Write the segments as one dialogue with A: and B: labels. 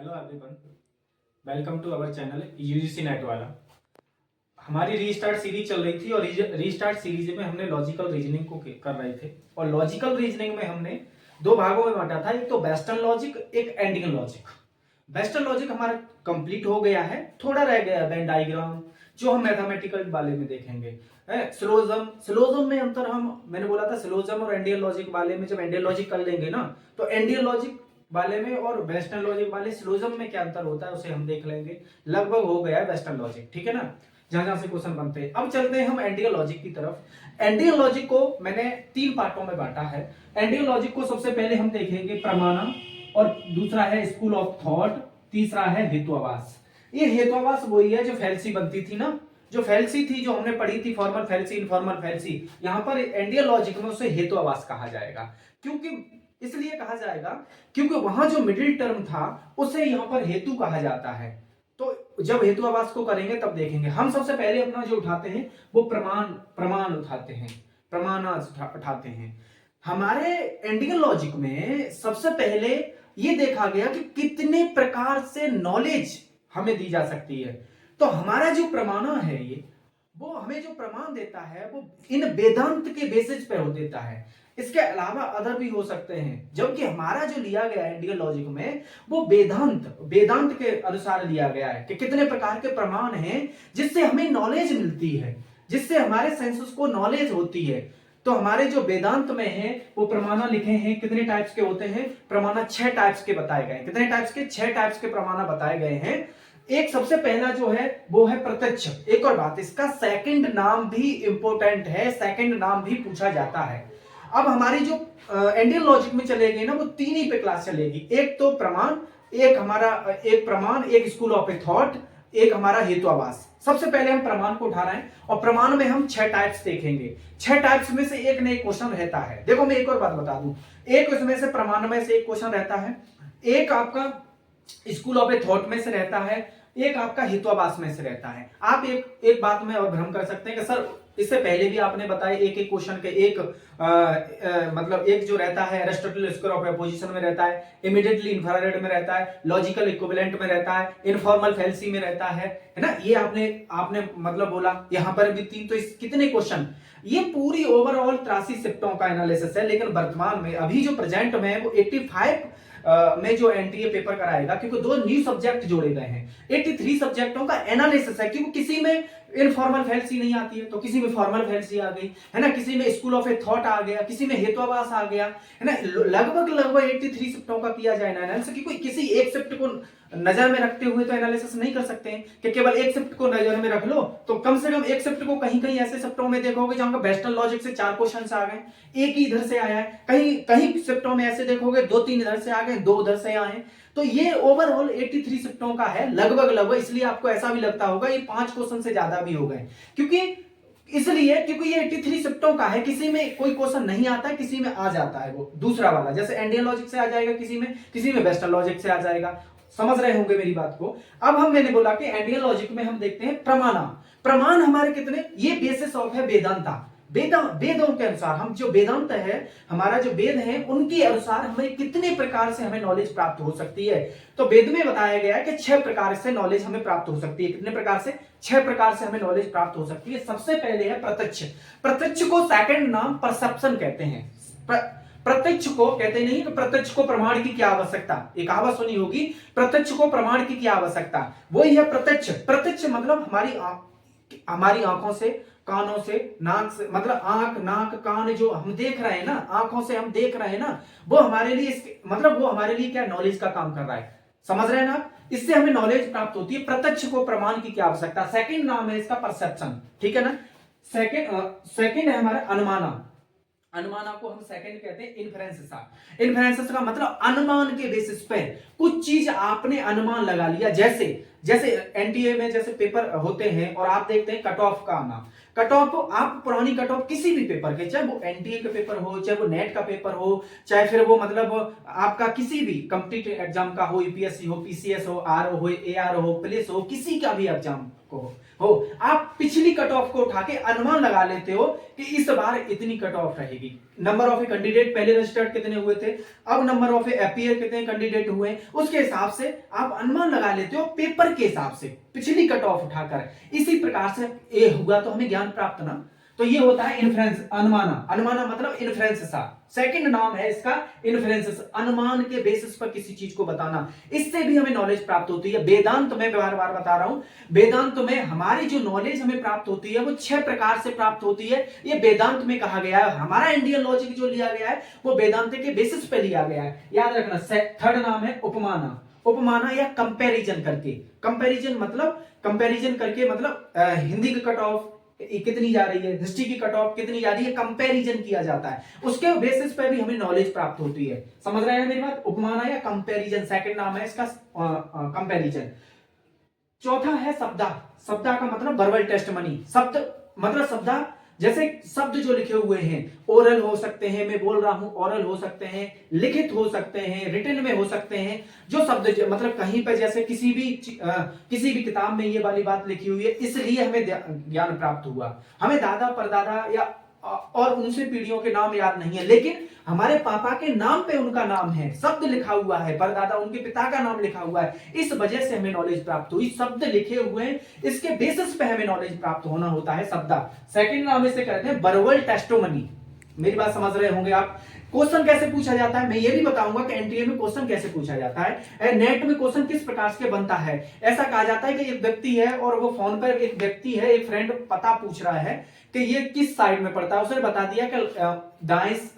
A: Hello everyone, welcome to our channel UGC NET वाला। हमारी restart series चल रही थी और रीस्टार्ट सीरीज में हमने लॉजिकल रीजनिंग को कर रहे थे और लॉजिकल रीजनिंग में हमने दो भागों में बांटा था, एक तो वेस्टर्न लॉजिक, एक एंडियन लॉजिक। वेस्टर्न लॉजिक हमारा कंप्लीट हो गया है, थोड़ा रह गया वेन डायग्राम जो हम मैथमेटिकल वाले में देखेंगे। सिलोजम में अंतर मैंने बोला था सिलोजम और इंडियन लॉजिक वाले में, जब इंडियन लॉजिक कर लेंगे ना तो इंडियन लॉजिक वाले में और वेस्टर्न लॉजिक वाले सिलोजम में क्या अंतर होता है उसे हम देख लेंगे। लगभग हो गया है वेस्टर्न लॉजिक, ठीक है ना, जहां जहां से क्वेश्चन बनते हैं। अब चलते हैं हम इंडियन लॉजिक की तरफ। इंडियन लॉजिक को मैंने 3 पार्टों में बांटा है। इंडियन लॉजिक को सबसे पहले हम देखेंगे प्रमाणा, और दूसरा है स्कूल ऑफ थॉट, तीसरा है हेतुवाद। ये हेतुवाद वही है जो फैल्सी बनती थी ना, जो फैल्सी थी, जो हमने पढ़ी थी, फॉर्मल फैल्सी, इनफॉर्मल फैल्सी। यहां पर इंडियन लॉजिक में उसे हेतुवाद कहा जाएगा। क्योंकि इसलिए कहा जाएगा क्योंकि वहां जो मिडिल टर्म था उसे यहां पर हेतु कहा जाता है। तो जब हेतुवाद को करेंगे तब देखेंगे। हम सबसे पहले अपना जो उठाते हैं वो प्रमाण उठाते हैं, उठाते हैं। हमारे इंडियन लॉजिक में सबसे पहले ये देखा गया कि कितने प्रकार से नॉलेज हमें दी जा सकती है। तो हमारा जो प्रमाण है ये, वो हमें जो प्रमाण देता है वो इन वेदांत के बेसिस पे हो देता है। इसके अलावा अदर भी हो सकते हैं, जबकि हमारा जो लिया गया है इंडियन लॉजिक में वो वेदांत के अनुसार लिया गया है कि कितने प्रकार के प्रमाण हैं जिससे हमें नॉलेज मिलती है, जिससे हमारे सेंसेस को नॉलेज होती है। तो हमारे जो वेदांत में है वो प्रमाण लिखे हैं, कितने टाइप्स के होते हैं प्रमाण? 6 टाइप्स के बताए गए। कितने टाइप्स के? 6 टाइप्स के प्रमाण बताए गए हैं। एक सबसे पहला जो है वो है प्रत्यक्ष। एक और बात, इसका सेकंड नाम भी इंपॉर्टेंट है, सेकंड नाम भी पूछा जाता है। अब हमारी जो इंडियन लॉजिक में चलेगी ना वो 3 ही पे क्लास चलेगी। एक तो प्रमाण, एक स्कूल ऑफ थॉट, एक हमारा हेतुवाद। सबसे पहले हम प्रमाण को उठा रहे हैं और प्रमाण में हम 6 टाइप्स देखेंगे। 6 टाइप्स में से एक न एक क्वेश्चन रहता है। देखो मैं एक और बात बता दूं, एक उसमें से प्रमाण में से एक क्वेश्चन रहता है, एक आपका स्कूल ऑफ थॉट में से रहता है, एक आपका हितवाद में से रहता है। आप एक बात में और भ्रम कर सकते हैं कि सर इससे पहले भी आपने बताया एक क्वेश्चन के मतलब एक जो रहता है एरिस्टोटल स्क्वायर ऑफ अपोजिशन में रहता है, इमीडिएटली इंफ्रारेड में रहता है, लॉजिकल इक्विवेलेंट में रहता है, इनफॉर्मल फैल्सी में रहता है ना। ये आपने मतलब बोला, यहां पर भी 3। तो इस कितने क्वेश्चन? ये पूरी ओवरऑल 83 शिफ्टों का एनालिसिस है। लेकिन वर्तमान में अभी जो प्रेजेंट में है वो 85 में जो एनटीए पेपर कराएगा, क्योंकि 2 न्यू सब्जेक्ट जोड़े गए हैं। 83 सब्जेक्टों का एनालिसिस है, क्योंकि किसी में इनफॉर्मल फैल्सी नहीं आती है तो किसी में फॉर्मल फैल्सी आ गई है ना, किसी में स्कूल ऑफ ए थॉट आ गया, किसी में हेतुवाद आ गया है ना। लगभग 83 शिफ्टों का किया जाए एनालिसिस, क्योंकि किसी एक शिफ्ट को नजर में रखते हुए तो एनालिसिस नहीं कर सकते हैं कि केवल एक शिफ्ट को नजर में रख लो। तो कम से कम एक शिफ्ट को कहीं कहीं ऐसे शिफ्टों में देखोगे जहां वेस्टर्न लॉजिक से 4 क्वेश्चन आ गए, एक ही इधर से आया है। कहीं कहीं शिफ्टों में ऐसे देखोगे 2-3 इधर से आ गए, 2 उधर से आए। तो ये ओवरऑल 83 शिफ्टों का है लगभग। इसलिए आपको ऐसा भी लगता होगा ये 5 क्वेश्चन से ज्यादा भी हो गए, क्योंकि ये 83 शिफ्टों का है। किसी में कोई क्वेश्चन नहीं आता है, किसी में आ जाता है वो दूसरा वाला, जैसे इंडियन लॉजिक से आ जाएगा, किसी में वेस्टर्न लॉजिक से आ जाएगा। समझ रहे होंगे मेरी बात को। अब मैंने बोला कि इंडियन लॉजिक में हम देखते हैं प्रमाण हमारे कितने? ये बेसिस ऑफ है वेदांता, वेदों के अनुसार। हम जो वेदांत है, हमारा जो वेद है, उनके अनुसार हमें कितने प्रकार से हमें नॉलेज प्राप्त हो सकती है। तो वेद में बताया गया है कि 6 प्रकार से नॉलेज हमें प्राप्त हो सकती है। कितने प्रकार से? 6 प्रकार से हमें नॉलेज प्राप्त हो सकती है। सबसे पहले है प्रत्यक्ष। प्रत्यक्ष को सेकंड नाम परसेप्शन कहते हैं। प्रत्यक्ष को कहते नहीं कि प्रत्यक्ष को प्रमाण की क्या आवश्यकता, एक कहावत सुनी होगी, प्रत्यक्ष को प्रमाण की क्या आवश्यकता। वही है प्रत्यक्ष। प्रत्यक्ष मतलब हमारी आंखों से, कानों से, नाक से, मतलब आंख, नाक, कान जो हम देख रहे हैं ना, आंखों से हम देख रहे हैं ना, वो हमारे लिए वो हमारे लिए क्या नॉलेज का काम कर रहा है। समझ रहे हैं ना? इससे हमें नॉलेज प्राप्त होती है। प्रत्यक्ष को प्रमाण की क्या आवश्यकता। सेकंड नाम है इसका परसेप्शन, ठीक है ना। सेकंड है हमारा अनुमाना। अनुमाना को हम सेकंड कहते हैं इन्फ्रेंसेस का मतलब अनुमान के बेसिस पे कुछ चीज आपने अनुमान लगा लिया। जैसे जैसे एनटीए में जैसे पेपर होते हैं और आप देखते हैं कट ऑफ का आना, कट ऑफ आप पुरानी कट ऑफ किसी भी पेपर के, चाहे वो एनटीए का पेपर हो, चाहे वो नेट का पेपर हो, चाहे फिर वो मतलब आपका किसी भी कॉम्पिटिटिव एग्जाम का हो, यूपीएससी हो, पीसीएस हो, आर हो, एआर हो, पुलिस हो, किसी का भी एग्जाम को हो, आप पिछली कट ऑफ को उठा के अनुमान लगा लेते हो कि इस बार इतनी कट ऑफ रहेगी। नंबर ऑफ ए कैंडिडेट पहले रजिस्टर्ड कितने हुए थे, अब नंबर ऑफ ए अपीयर कितने कैंडिडेट हुए, उसके हिसाब से आप अनुमान लगा लेते हो पेपर के हिसाब से पिछली कट ऑफ उठाकर। इसी प्रकार से ए हुआ तो हमें ज्ञान प्राप्त ना, तो ये होता है इन्फ्रेंस, अनुमाना। अनुमाना मतलब इन्फ्रेंस सा, सेकंड नाम है इसका इन्फ्रेंस, अनुमान के बेसिस पर किसी चीज को बताना, इससे भी हमें नॉलेज प्राप्त होती है। वेदांत में बार बार बता रहा हूं, वेदांत में हमारी जो नॉलेज हमें प्राप्त होती है वो 6 प्रकार से प्राप्त होती है। ये वेदांत में कहा गया है, हमारा इंडियन लॉजिक जो लिया गया है वो वेदांत के बेसिस पे लिया गया है, याद रखना। थर्ड नाम है उपमाना, उपमाना या कंपैरिजन करके, कंपैरिजन मतलब कंपैरिजन करके मतलब हिंदी की कट ऑफ कितनी जा रही है, हिस्ट्री की कट ऑफ कितनी जा रही है, कंपैरिजन किया जाता है, उसके बेसिस पे भी हमें नॉलेज प्राप्त होती है। समझ रहे हैं मेरी बात? उपमाना या कंपैरिजन सेकंड नाम है इसका, कंपैरिजन। चौथा है शब्दा, शब्दा का मतलब वर्बल टेस्टमनी, शब्द मतलब शब्दा, जैसे शब्द जो लिखे हुए हैं ओरल हो सकते हैं, मैं बोल रहा हूं ओरल हो सकते हैं, लिखित हो सकते हैं, रिटन में हो सकते हैं, जो शब्द मतलब कहीं पर जैसे किसी भी किताब में ये वाली बात लिखी हुई है, इसलिए हमें ज्ञान प्राप्त हुआ। हमें दादा परदादा या और उनसे पीढ़ियों के नाम याद नहीं है, लेकिन हमारे पापा के नाम पे उनका नाम है, शब्द लिखा हुआ है, परदादा उनके पिता का नाम लिखा हुआ है, इस वजह से हमें नॉलेज प्राप्त हुई। शब्द लिखे हुए हैं, इसके बेसिस पे हमें नॉलेज प्राप्त होना होता है शब्द। सेकंड नाम इसे कहते हैं वर्बल टेस्टोमनी। मेरी बात समझ रहे होंगे आप? क्वेश्चन कैसे पूछा जाता है मैं ये भी बताऊंगा कि एनटीए में क्वेश्चन कैसे पूछा जाता है, नेट में क्वेश्चन किस प्रकार से बनता है। ऐसा कहा जाता है कि एक व्यक्ति है और वो फोन पर, एक व्यक्ति है, एक फ्रेंड पता पूछ रहा है कि ये किस साइड में पड़ता है, उसने बता दिया कि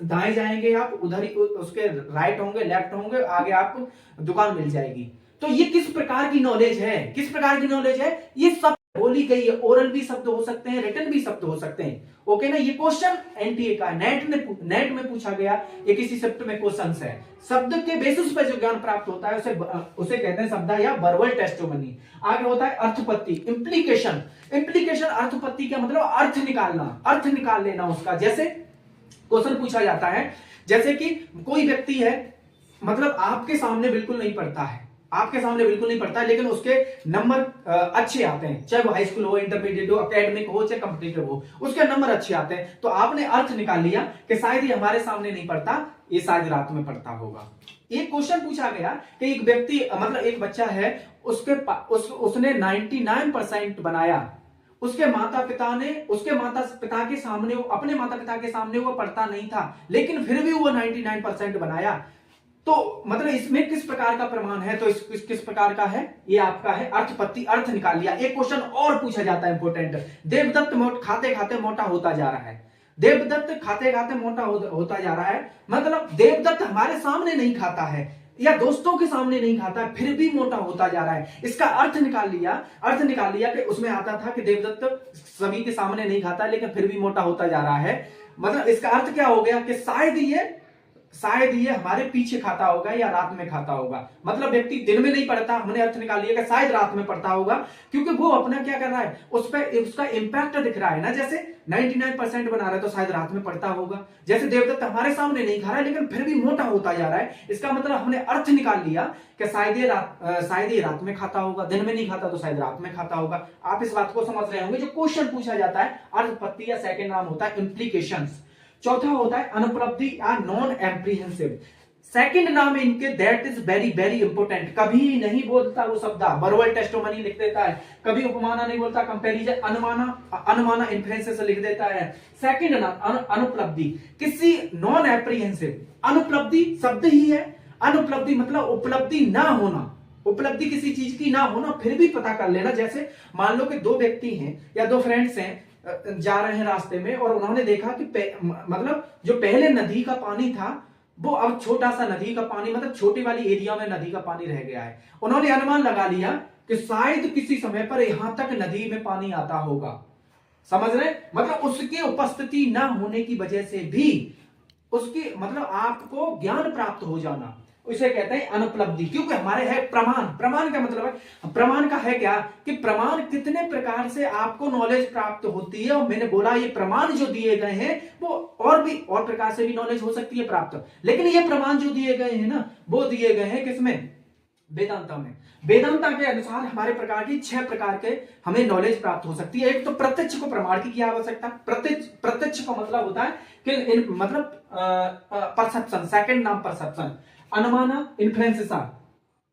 A: दाएं जाएंगे आप, उधर ही उसके राइट होंगे, लेफ्ट होंगे, आगे आपको दुकान मिल जाएगी। तो ये किस प्रकार की नॉलेज है, किस प्रकार की नॉलेज है, ये सब बोली गई है। ओरल भी शब्द हो सकते हैं, रिटन भी शब्द हो सकते हैं, ओके ना। ये क्वेश्चन एनटीए का नेट में पूछा गया, ये किसी शिफ्ट में क्वेश्चन है। शब्द के बेसिस पर जो ज्ञान प्राप्त होता है उसे कहते हैं शब्द या वर्बल टेस्टोमनी। आगे होता है अर्थपत्ति, इंप्लीकेशन। इंप्लीकेशन अर्थपत्ति का मतलब अर्थ निकालना, अर्थ निकाल लेना उसका। जैसे क्वेश्चन पूछा जाता है, जैसे कि कोई व्यक्ति है, मतलब आपके सामने बिल्कुल नहीं पढ़ता है, आपके सामने बिल्कुल नहीं पढ़ता है, लेकिन उसके नंबर अच्छे आते हैं, चाहे वो हाई स्कूल हो, इंटरमीडिएट हो, एकेडमिक हो, चाहे कॉम्पिटिटिव हो, उसके नंबर अच्छे आते हैं, तो आपने अर्थ निकाल लिया कि शायद ये हमारे सामने नहीं पढ़ता, ये शायद रात में पढ़ता होगा। एक क्वेश्चन पूछा गया कि एक व्यक्ति मतलब एक बच्चा है, उसने 99% बनाया, उसके माता पिता के सामने, अपने माता पिता के सामने वो पढ़ता नहीं था, लेकिन फिर भी वो 99% बनाया। तो मतलब इसमें किस प्रकार का प्रमाण है, तो किस प्रकार का है, ये आपका है अर्थपत्ति, अर्थ निकाल लिया। एक क्वेश्चन और पूछा जाता है इंपोर्टेंट, देवदत्त खाते खाते मोटा होता जा रहा है, देवदत्त खाते खाते मोटा होता जा रहा है, मतलब देवदत्त हमारे सामने नहीं खाता है या दोस्तों के सामने नहीं खाता, फिर भी मोटा होता जा रहा है। इसका अर्थ निकाल लिया कि उसमें आता था कि देवदत्त सभी के सामने नहीं खाता, लेकिन फिर भी मोटा होता जा रहा है। मतलब इसका अर्थ क्या हो गया कि शायद ये हमारे पीछे खाता होगा या रात में खाता होगा। मतलब व्यक्ति दिन में नहीं पढ़ता, हमने अर्थ निकाल लिया कि शायद रात में पढ़ता होगा, क्योंकि वो अपना क्या कर रहा है, उस पर उसका इंपैक्ट दिख रहा है ना। जैसे 99% बना रहा है तो शायद रात में पढ़ता होगा। जैसे देवदत्त हमारे सामने नहीं खा रहा है, लेकिन फिर भी मोटा होता जा रहा है, इसका मतलब हमने अर्थ निकाल लिया कि शायद ये रात में खाता होगा, दिन में नहीं खाता तो शायद रात में खाता होगा। आप इस बात को समझ रहे होंगे। जो क्वेश्चन पूछा जाता है अर्थपत्ति या सेकंड नाम होता है इम्प्लीकेशंस। चौथा होता है अनुपलब्धि या नॉन एम्प्रीहेंसिव। सेकंड नाम इनके that is very very important. कभी नहीं बोलता वो शब्द, वर्बल टेस्टोमनी लिख देता है, कभी उपमाना नहीं बोलता, कंपैरिजन अनुमाना इन्फ्लुएंसेस लिख देता है। सेकंड नाम अनुपलब्धि, किसी नॉन एप्रीहेंसिव, अनुपलब्धि शब्द ही है, अनुपलब्धि मतलब उपलब्धि ना होना, उपलब्धि किसी चीज की ना होना, फिर भी पता कर लेना। जैसे मान लो कि दो व्यक्ति हैं या दो फ्रेंड्स हैं, जा रहे हैं रास्ते में और उन्होंने देखा कि मतलब जो पहले नदी का पानी था वो अब छोटा सा नदी का पानी, मतलब छोटी वाली एरिया में नदी का पानी रह गया है। उन्होंने अनुमान लगा लिया कि शायद किसी समय पर यहां तक नदी में पानी आता होगा। समझ रहे? मतलब उसकी उपस्थिति ना होने की वजह से भी उसकी मतलब आपको ज्ञान प्राप्त हो जाना, उसे कहते हैं अनुपलब्धि, क्योंकि हमारे है प्रमाण। प्रमाण का मतलब है, प्रमाण का है क्या कि प्रमाण कितने प्रकार से आपको नॉलेज प्राप्त होती है। और मैंने बोला ये प्रमाण जो दिए गए हैं वो और प्रकार से भी नॉलेज हो सकती है प्राप्त, लेकिन ये प्रमाण जो दिए गए हैं ना वो दिए गए हैं किसमें, वेदांता में। वेदांता के अनुसार हमारे प्रकार की 6 प्रकार के हमें नॉलेज प्राप्त हो सकती है। एक तो प्रत्यक्ष को प्रमाण की क्या आवश्यकता। प्रत्यक्ष का मतलब होता है कि मतलब परसेप्शन, सेकंड नाम परसेप्शन, अनुमाना इन्फ्लुएंसा,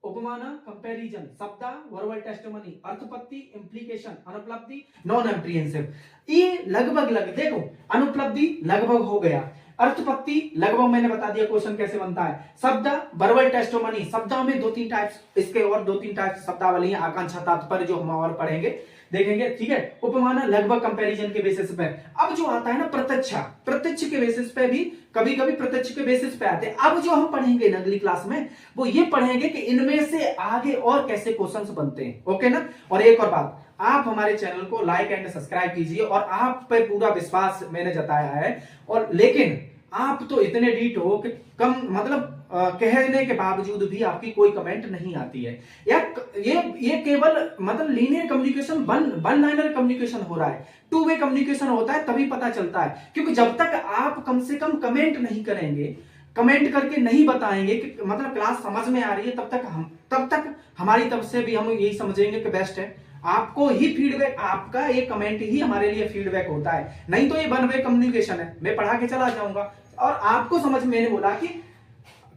A: उपमाना कंपैरिजन, शब्दा वर्बल टेस्टिमनी, अर्थपत्ति इंप्लीकेशन, अनुपलब्धि नॉन एप्रीहेंसिव। ये लगभग देखो अनुपलब्धि लगभग हो गया, अर्थपत्ति लगभग मैंने बता दिया क्वेश्चन कैसे बनता है, शब्द वर्बल टेस्टिमनी, शब्दा में 2-3 टाइप्स, इसके और 2-3 टाइप्स शब्दावली है, आकांक्षा तात्पर्य जो हम और पढ़ेंगे देखेंगे, ठीक है। उपमाना लगभग कंपैरिजन के बेसिस पे। अब जो आता है ना प्रत्यक्ष, प्रत्यक्ष के बेसिस पे भी कभी कभी प्रत्यक्ष के बेसिस पे आते हैं। अब जो हम पढ़ेंगे ना अगली क्लास में वो ये पढ़ेंगे कि इनमें से आगे और कैसे क्वेश्चंस बनते हैं, ओके ना। और एक और बात, आप हमारे चैनल को लाइक एंड सब्सक्राइब कीजिए, और आप पे पूरा विश्वास मैंने जताया है, और लेकिन आप तो इतने डीट हो कि कम मतलब कहने के बावजूद भी आपकी कोई कमेंट नहीं आती है। या ये केवल मतलब linear communication, one liner communication हो रहा है, 2 वे कम्युनिकेशन होता है तभी पता चलता है। क्योंकि जब तक आप कम से कम कमेंट नहीं करेंगे, कमेंट करके नहीं बताएंगे कि मतलब क्लास समझ में आ रही है, तब तक हमारी तरफ से भी हम यही समझेंगे कि बेस्ट है। आपको ही फीडबैक, आपका एक कमेंट ही हमारे लिए फीडबैक होता है, नहीं तो ये वन वे कम्युनिकेशन है, मैं पढ़ा के चला जाऊंगा और आपको समझ, मैंने बोला कि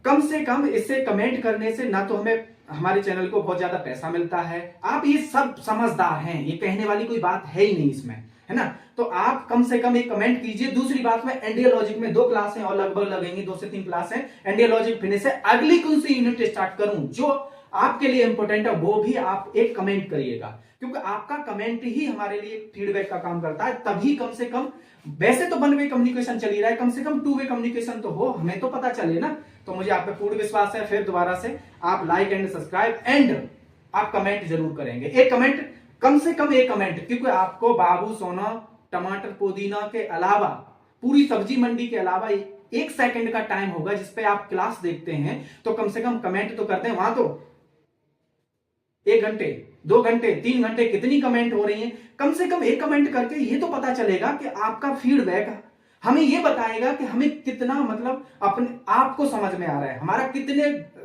A: कम से कम इससे कमेंट करने से ना तो हमें हमारे चैनल को बहुत ज्यादा पैसा मिलता है, आप ये सब समझदार हैं, ये कहने वाली कोई बात है ही नहीं इसमें, है ना। तो आप कम से कम एक कमेंट कीजिए। दूसरी बात में एनडीए लॉजिक में 2 क्लास हैं और लगभग लगेंगी 2 से 3 क्लास हैं, एनडीए लॉजिक फिनिश है। अगली कौन सी यूनिट स्टार्ट करूं जो आपके लिए इंपॉर्टेंट है वो भी आप एक कमेंट करिएगा, क्योंकि आपका कमेंट ही हमारे लिए फीडबैक का काम करता है। तभी कम से कम, वैसे तो वन वे कम्युनिकेशन चल ही रहा है, कम से कम 2 वे कम्युनिकेशन तो हो, हमें तो पता चले ना। तो मुझे आप पे पूर्ण विश्वास है। फिर दोबारा से आप लाइक एंड सब्सक्राइब एंड आप कमेंट जरूर करेंगे, एक कमेंट, कम से कम एक कमेंट, क्योंकि आपको बाबू सोना टमाटर पुदीना के अलावा, पूरी सब्जी मंडी के अलावा 1 सेकंड का टाइम होगा जिसपे आप क्लास देखते हैं, तो कम से कम कमेंट तो करते हैं। वहां तो 1 घंटे 2 घंटे 3 घंटे कितनी कमेंट हो रही है, कम से कम एक कमेंट करके ये तो पता चलेगा कि आपका फीडबैक हमें ये बताएगा कि हमें कितना मतलब अपने आप को समझ में आ रहा है, हमारा कितने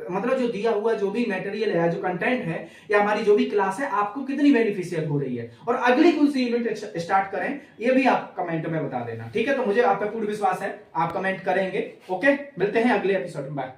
A: मतलब जो दिया हुआ जो भी मटेरियल है, जो कंटेंट है, या हमारी जो भी क्लास है आपको कितनी बेनिफिशियल हो रही है, और अगली कौन सी यूनिट स्टार्ट करें ये भी आप कमेंट में बता देना, ठीक है। तो मुझे आप पे पूर्ण विश्वास है आप कमेंट करेंगे, ओके। मिलते हैं अगले एपिसोड में, बाय।